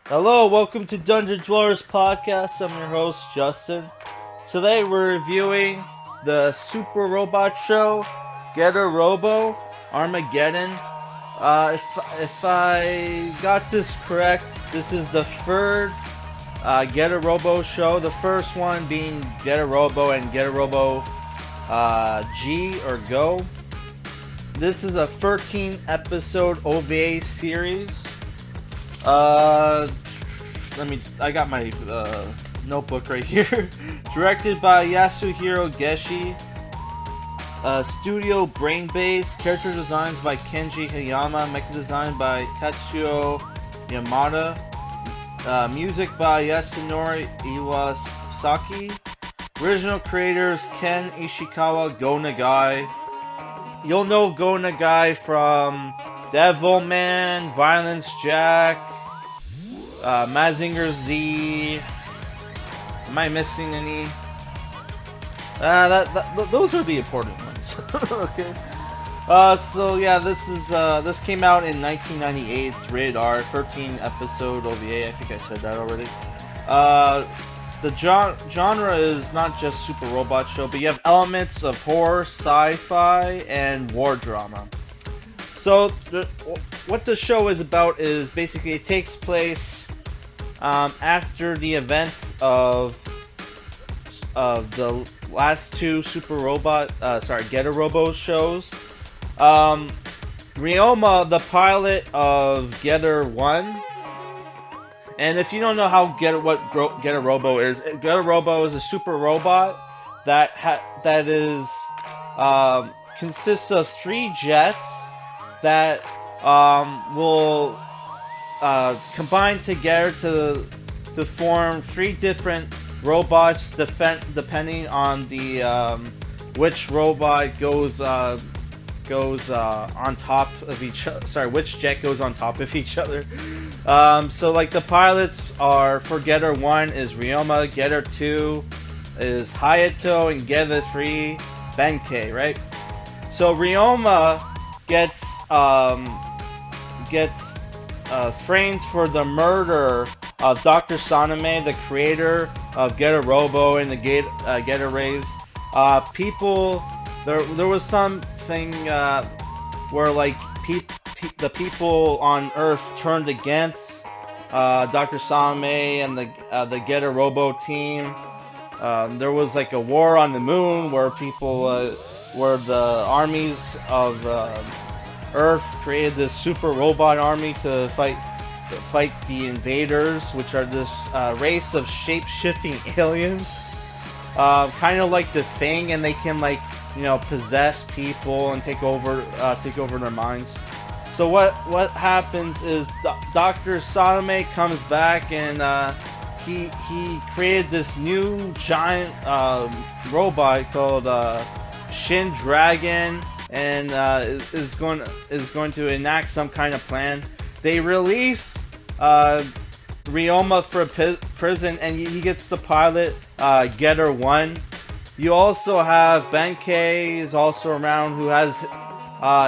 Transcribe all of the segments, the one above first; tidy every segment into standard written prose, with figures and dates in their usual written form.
Hello, welcome to Dungeon Dwellers Podcast. I'm your host, Justin. Today we're reviewing the Super Robot Show, Get a Robo Armageddon. If I got this correct, this is the third Get a Robo show. The first one being Get a Robo and Get a Robo G or Go. This is a 13 episode OVA series. I got my notebook right here. Directed by Yasuhiro Geshi. Studio Brainbase. Character designs by Kenji Hayama. Mecha design by Tetsuo Yamada. Music by Yasunori Iwasaki. Original creators Ken Ishikawa, Go Nagai. You'll know Go Nagai from Devilman, Violence Jack, Mazinger Z. Am I missing any? Those are the important ones. Okay. So yeah, this came out in 1998. It's rated R, 13 episode OVA. I think I said that already. The genre is not just Super Robot Show, but you have elements of horror, sci-fi, and war drama. So what the show is about is basically it takes place after the events of the last two Get a Robo shows. Ryoma, the pilot of Getter 1, and if you don't know how Get a Robo is, Get a Robo is a super robot that consists of 3 jets that will combine together to form 3 different robots, depending on the which robot goes on top of each other. Sorry, which jet goes on top of each other. So like the pilots are for Getter 1 is Ryoma, Getter 2 is Hayato, and Getter 3 Benkei, right? So Ryoma gets framed for the murder of Dr. Saname, the creator of Get a Robo and the Getter Rays. There was something where like the people on Earth turned against Dr. Saname and the Get a Robo team. There was like a war on the moon where where the armies of Earth created this super robot army to fight the invaders, which are this race of shape-shifting aliens, kind of like the Thing, and they can possess people and take over their minds. So what happens is Dr. Sadame comes back, and he created this new giant robot called Shin Dragon, and is going to enact some kind of plan. They release Ryoma for prison, and he gets the pilot Getter 1. You also have Benkei is also around, who has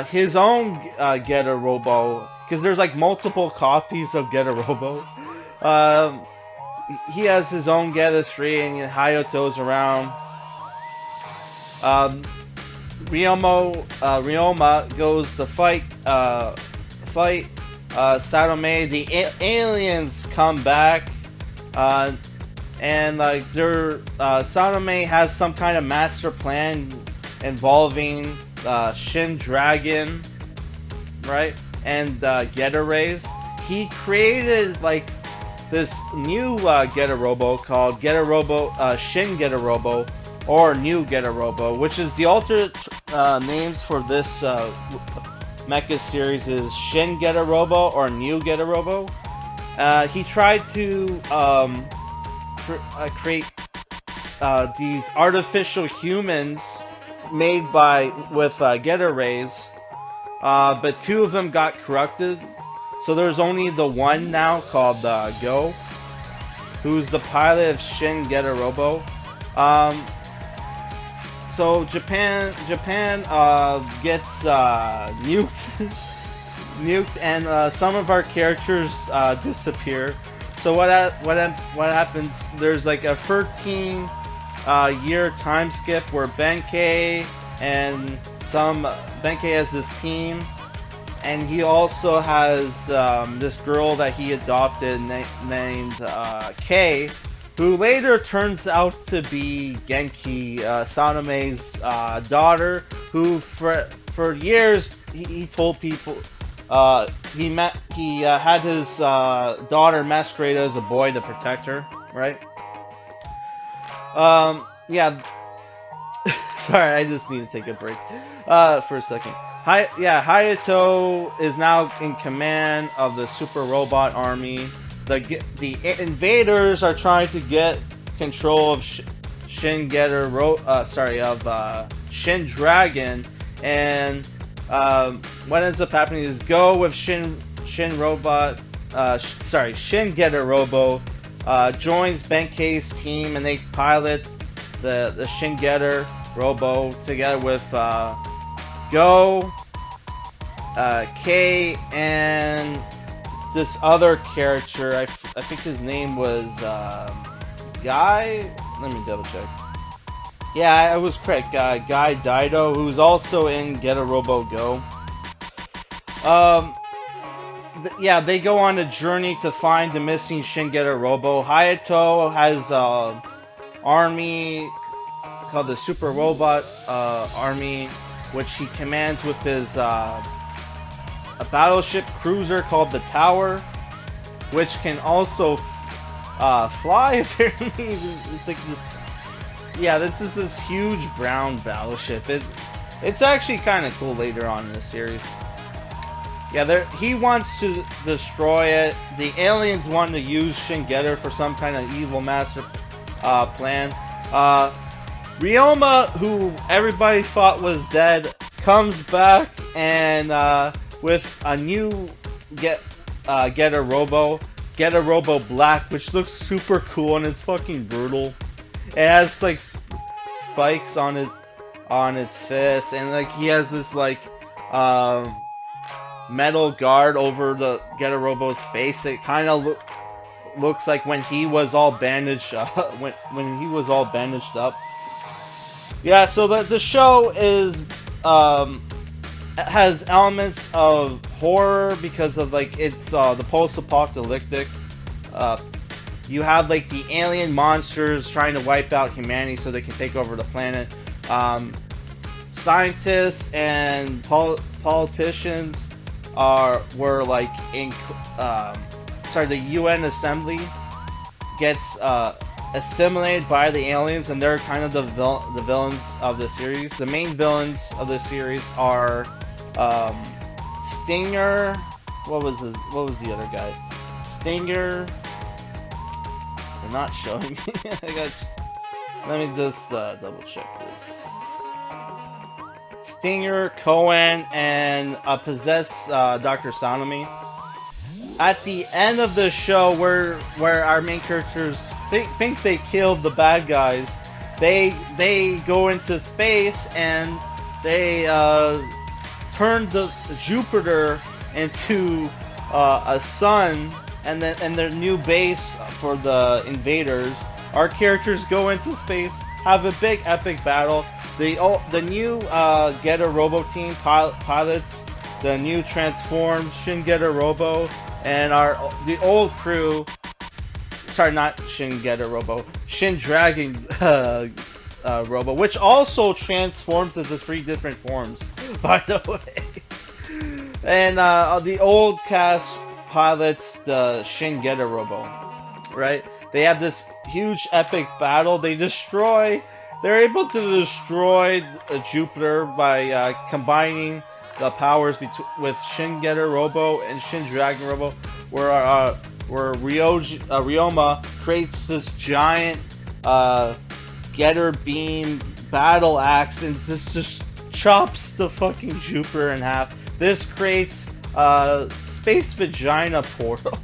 his own Getter Robo, because there's like multiple copies of Getter Robo. He has his own Getter 3, and Hayato's around. Ryoma goes to fight Sadome. The aliens come back, and Sadome has some kind of master plan involving Shin Dragon, right, and Getter Rays. He created like this new Getter Robo called Getter Robo, Shin Getter Robo, or New Getter Robo, which is the alternate names for this Mecha series is Shin Getter Robo or New Getter Robo. He tried to create these artificial humans made with Getter Rays, but 2 of them got corrupted. So there's only the one now called Go, who's the pilot of Shin Getter Robo. So Japan gets nuked, and some of our characters disappear. So what happens? There's like a 13 year time skip where Benkei and Benkei has this team, and he also has this girl that he adopted named Kei, who later turns out to be Genki, Sanome's daughter, who for years he told people he had his daughter masquerade as a boy to protect her, right? Yeah. Sorry, I just need to take a break for a second. Hayato is now in command of the super robot army. The invaders are trying to get control of Shin Dragon, and what ends up happening is Go with Shin Getter Robo joins Benkei's team, and they pilot the Shin Getter Robo together with Go, Kei, and this other character. I think his name was Guy. Let me double check. Yeah, I was correct. Guy Dido, who's also in Get a Robo Go. Yeah, they go on a journey to find the missing Shin Getter Robo. Hayato has army called the Super Robot Army, which he commands with his a battleship cruiser called the Tower, which can also fly. Apparently, it's like this. Yeah, this is this huge brown battleship. It's actually kind of cool later on in the series. Yeah, he wants to destroy it. The aliens want to use Shin Getter for some kind of evil master plan. Ryoma, who everybody thought was dead, comes back and with a new Getter Robo Black, which looks super cool and it's fucking brutal. It has like spikes on its fist, and like he has this like metal guard over the Getter Robo's face. It kind of looks like when he was all bandaged when he was all bandaged up. Yeah, so the show is has elements of horror because of like it's the post-apocalyptic. You have like the alien monsters trying to wipe out humanity so they can take over the planet. Scientists and politicians were like in the UN assembly gets assimilated by the aliens, and they're kind of the villains of the series. The main villains of the series are Stinger. What was the other guy? Stinger. They're not showing me. Let me just double check this. Stinger, Cohen, and possessed Dr. Sanemi. At the end of the show, where our main characters think they killed the bad guys, they go into space and they turn the Jupiter into a sun, and their new base for the invaders. Our characters go into space, have a big epic battle. The new Getter Robo team pilots the new transformed Shin Getter Robo, and the old crew. Sorry, not Shin Getter Robo, Shin Dragon Robo, which also transforms into 3 different forms, by the way. And the old cast pilots the Shin Getter Robo, right? They have this huge epic battle. They're able to destroy Jupiter by combining the powers with Shin Getter Robo and Shin Dragon Robo, where Ryoma creates this giant Getter Beam battle axe and just chops the fucking Jupiter in half. This creates Space Vagina Portal,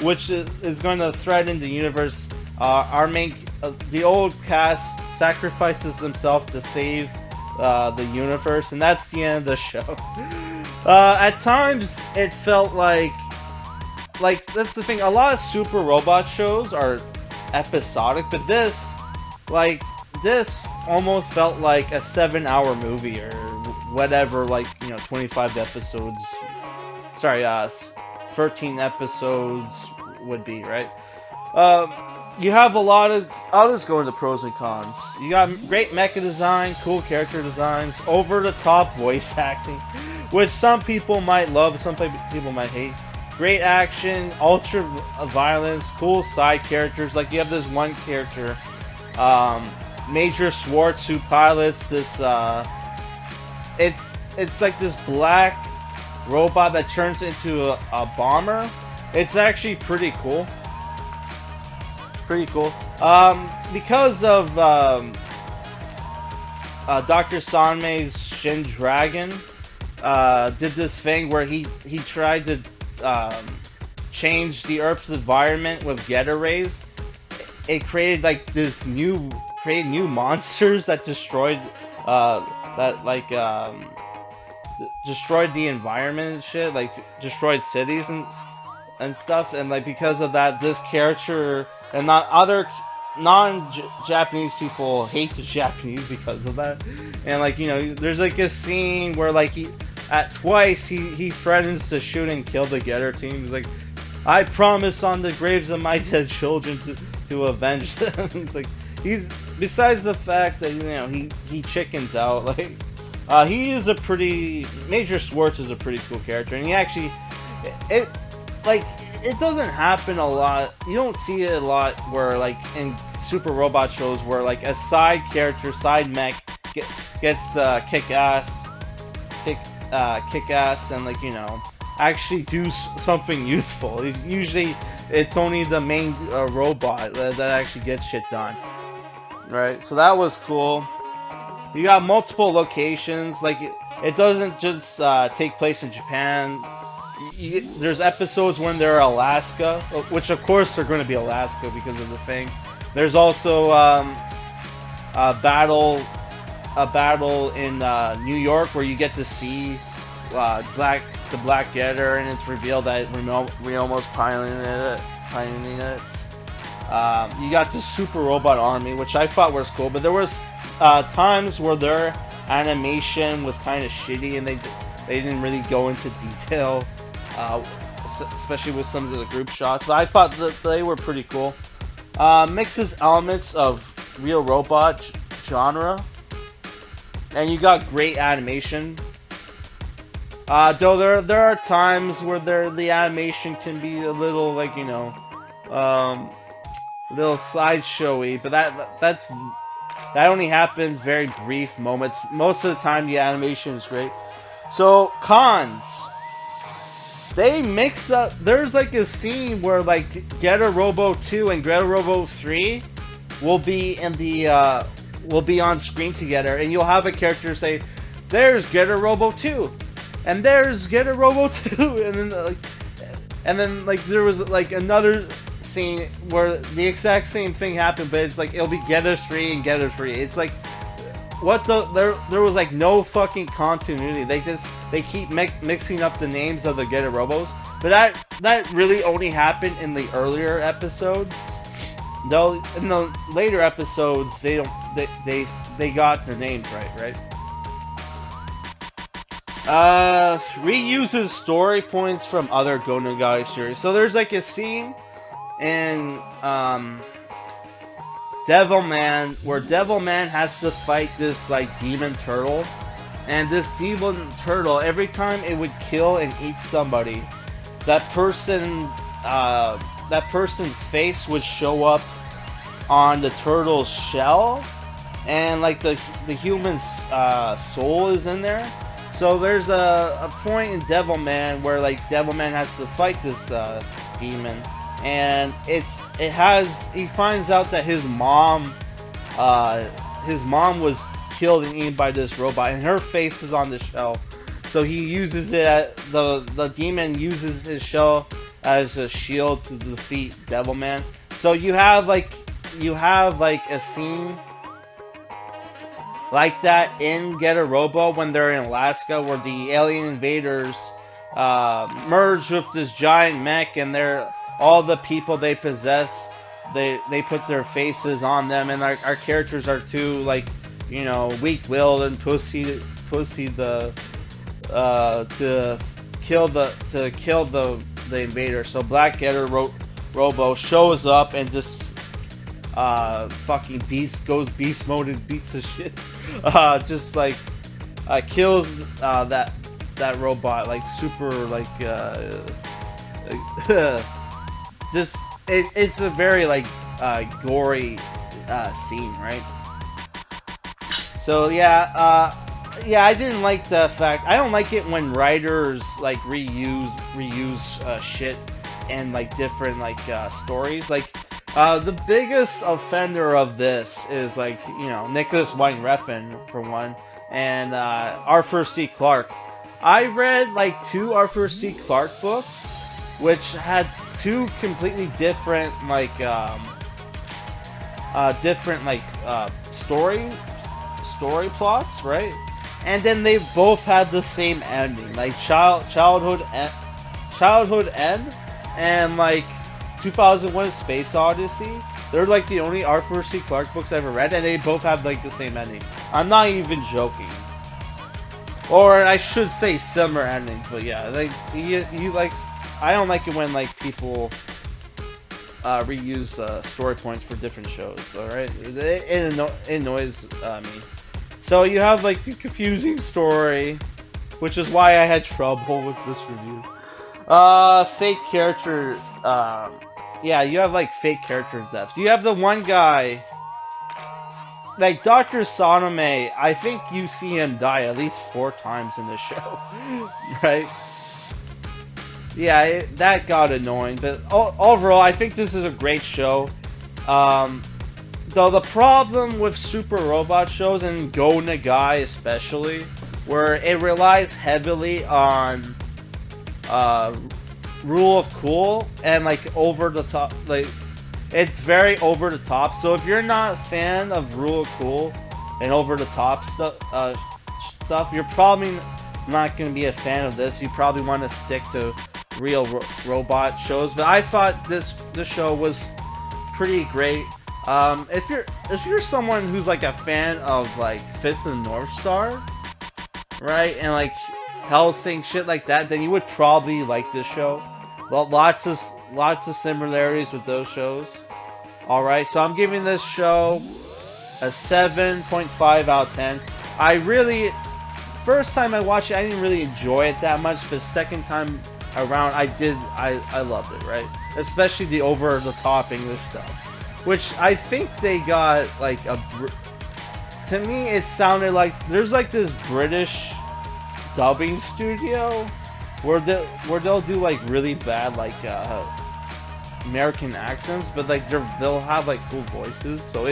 which is going to threaten the universe. The old cast sacrifices himself to save the universe, and that's the end of the show. At times, it felt like like that's the thing. A lot of super robot shows are episodic, but like this almost felt like a 7-hour movie or whatever. Like 25 episodes. Sorry, 13 episodes would be, right? Um, you have a lot of. I'll just go into pros and cons. You got great mecha design, cool character designs, over the top voice acting, which some people might love, some people might hate. Great action, ultra violence, cool side characters. Like you have this one character, Major Schwartz, who pilots this. It's like this black robot that turns into a bomber. It's actually pretty cool. Pretty cool. Because of Dr. Sanmei's Shin Dragon did this thing where he tried to change the Earth's environment with Geta rays. It created like this new monsters that destroyed destroyed the environment and shit, like destroyed cities and stuff, and like because of that, this character and not other non-Japanese people hate the Japanese because of that. And like there's like a scene where like he threatens to shoot and kill the Getter team. He's like, I promise on the graves of my dead children to avenge them. It's like besides the fact that he chickens out, like he is a pretty Major Schwartz is a pretty cool character, and he actually it doesn't happen a lot. You don't see it a lot where like in super robot shows where like a side character, side mech gets kick ass and like actually do something useful. Usually it's only the main robot that actually gets shit done. Right? So that was cool. You got multiple locations. Like it doesn't just take place in Japan. There's episodes when they're Alaska, which of course they're going to be Alaska because of the thing. There's also a battle in New York where you get to see the Black Getter, and it's revealed that we're almost piloting it. You got the Super Robot Army, which I thought was cool, but there was times where their animation was kind of shitty and they didn't really go into detail. Especially with some of the group shots, but I thought that they were pretty cool. Mixes elements of real robot genre, and you got great animation. Though there are times where the animation can be a little like little sideshowy, but that only happens very brief moments. Most of the time, the animation is great. So cons. They mix up. There's like a scene where like Getter Robo 2 and Getter Robo 3 will be on screen together, and you'll have a character say, "There's Getter Robo 2," and "There's Getter Robo 2," and then there was like another scene where the exact same thing happened, but it's like it'll be Getter 3 and Getter 3. It's like there was like no fucking continuity. They keep mixing up the names of the Getter Robos, but that really only happened in the earlier episodes. Though in the later episodes they got their names right. Reuses story points from other Go Nagai series. So there's like a scene in Devilman where Devilman has to fight this like demon turtle, and this demon turtle, every time it would kill and eat somebody, that person's face would show up on the turtle's shell, and like the human's soul is in there. So there's a point in Devilman where like Devilman has to fight this demon, and he finds out that his mom was killed and eaten by this robot, and her face is on the shell. So he uses it. The demon uses his shell as a shield to defeat Devilman. So you have like a scene like that in Getter Robo when they're in Alaska, where the alien invaders merge with this giant mech, and they're all the people they possess. They put their faces on them, and our characters are too like, you know, weak-willed and pussy to kill the invader. So Black Getter Robo shows up and just fucking goes beast mode and beats the shit. Just like kills that robot like super like just it's a very like gory scene, right? So yeah, yeah, I didn't like the fact. I don't like it when writers like reuse shit and like different like stories. Like the biggest offender of this is like, you know, Nicholas Winding Refn for one, and Arthur C. Clarke. I read like 2 Arthur C. Clarke books, which had 2 completely different like story plots, right? And then they both had the same ending, like childhood end, and like 2001: Space Odyssey. They're like the only Arthur C. Clarke books I've ever read, and they both have like the same ending. I'm not even joking. Or I should say similar endings, but yeah, like you like, I don't like it when like people reuse story points for different shows. All right, it annoys me. So you have like the confusing story, which is why I had trouble with this review. Fake character. Yeah, you have like fake character deaths. You have the one guy, like Dr. Sonome. I think you see him die at least 4 times in the show, right? Yeah, that got annoying. But overall, I think this is a great show. Though the problem with Super Robot shows, and Go Nagai especially, where it relies heavily on rule of cool and like over the top, like it's very over the top. So if you're not a fan of rule of cool and over the top stuff, you're probably not going to be a fan of this. You probably want to stick to real robot shows. But I thought this show was pretty great. If you're someone who's like a fan of like Fist and North Star, right, and like Hellsing shit like that, then you would probably like this show. Lots of similarities with those shows. All right, so I'm giving this show a 7.5 out of 10. I really, first time I watched it, I didn't really enjoy it that much, but second time around, I loved it, right? Especially the over the top English stuff, which I think they got like to me it sounded like there's like this British dubbing studio where they'll do like really bad like American accents, but like they'll have like cool voices. So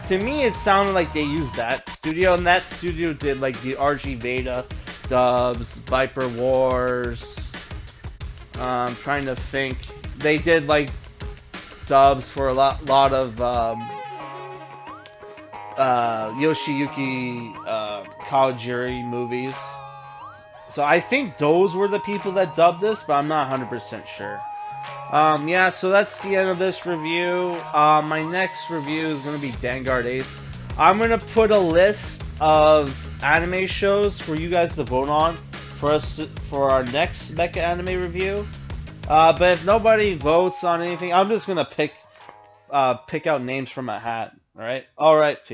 to me it sounded like they used that studio, and that studio did like the RG Veda dubs, Viper Wars. I'm trying to think. They did like dubs for a lot of Yoshiyuki Kawajiri movies. So I think those were the people that dubbed this, but I'm not 100% sure. Yeah, so that's the end of this review. My next review is going to be Vanguard Ace. I'm going to put a list of anime shows for you guys to vote on for our next Mecha anime review. But if nobody votes on anything, I'm just going to pick out names from a hat. Alright? Alright.